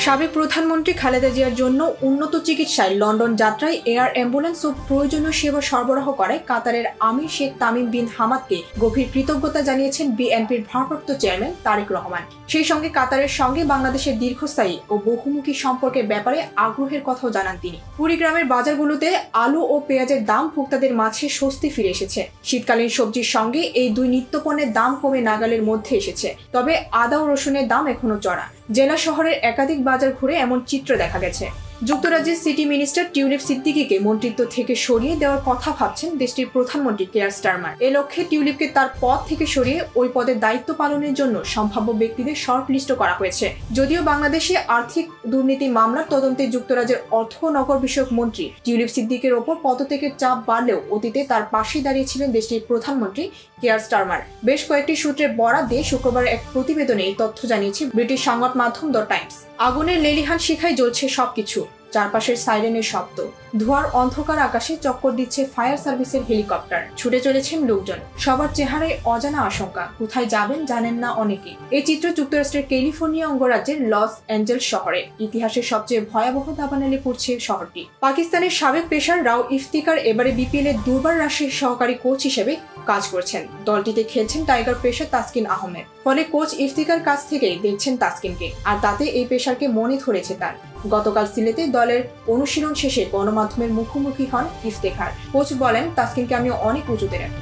সাবেক প্রধানমন্ত্রী খালেদা জিয়ার জন্য উন্নত চিকিৎসায় লন্ডন যাত্রায় এয়ার অ্যাম্বুলেন্স ও প্রয়োজনীয় সেবা সরবরাহ করে কাতারের আমির শেখ তামিম বিন হামাদকে গভীর কৃতজ্ঞতা জানিয়েছেন বিএনপির ভারপ্রাপ্ত চেয়ারম্যান তারেক রহমান। সেই সঙ্গে কাতারের সঙ্গে বাংলাদেশের দীর্ঘস্থায়ী ও বহুমুখী সম্পর্কের ব্যাপারে আগ্রহের কথাও জানান তিনি। কুড়িগ্রামের বাজারগুলোতে আলু ও পেঁয়াজের দাম ভোক্তাদের মাঝে স্বস্তি ফিরে এসেছে। শীতকালীন সবজির সঙ্গে এই দুই নিত্যপণ্যের দাম কমে নাগালের মধ্যে এসেছে। তবে আদা ও রসুনের দাম এখনো চড়া। জেলা শহরের একাধিক বাজার ঘুরে এমন চিত্র দেখা গেছে। যুক্তরাজ্যের সিটি মিনিস্টার টিউলিপ সিদ্দিকীকে মন্ত্রিত্ব থেকে সরিয়ে দেওয়ার কথা ভাবছেন দেশটির প্রধানমন্ত্রী কেয়ার স্টারমার। এ লক্ষ্যে টিউলিপকে তার পদ থেকে সরিয়ে ওই পদে দায়িত্ব পালনের জন্য সম্ভাব্য ব্যক্তিদের শর্ট লিস্ট করা হয়েছে। যদিও বাংলাদেশে আর্থিক দুর্নীতি মামলার তদন্তে যুক্তরাজ্যের অর্থ ও নগর বিষয়ক মন্ত্রী টিউলিপ সিদ্দিকের ওপর পদত্যাগের চাপ বাড়লেও অতীতে তার পাশে দাঁড়িয়েছিলেন দেশটির প্রধানমন্ত্রী কেয়ার স্টারমার। বেশ কয়েকটি সূত্রের বরাত দিয়ে শুক্রবার এক প্রতিবেদনে এই তথ্য জানিয়েছে ব্রিটিশ সংবাদ মাধ্যম দ্য টাইমস। আগুনের লেলিহান শিখায় জ্বলছে সবকিছু। চারপাশের সাইরেনের শব্দ, ধোঁয়ার অন্ধকার আকাশে চক্কর দিচ্ছে ফায়ার সার্ভিসের হেলিকপ্টার। ছুটে চলেছেন লোকজন, সবার চেহারায় অজানা আশঙ্কা। কোথায় যাবেন জানেন না অনেকে। এই চিত্র যুক্তরাষ্ট্রের ক্যালিফোর্নিয়া অঙ্গরাজ্যের লস অ্যাঞ্জেলস শহরে। ইতিহাসের সবচেয়ে ভয়াবহ দাবানলে পড়ছে শহরটি। পাকিস্তানের সাবেক পেসার রাও ইফতিকার এবারে বিপিএল এর দুবার রাশিয়ার সহকারী কোচ হিসেবে কাজ করছেন। দলটিতে খেলছেন টাইগার পেসার তাসকিন আহমেদ। ফলে কোচ ইফতিকার কাছ থেকেই দেখছেন তাসকিনকে, আর তাতে এই পেসারকে মনে ধরেছে তার। গতকাল সিলেটে দলের অনুশীলন শেষে গণমাধ্যমের মুখোমুখি হন ইফতেখার। কোচ বলেন, তাসকিনকে আমি অনেক উঁচুতে রাখি।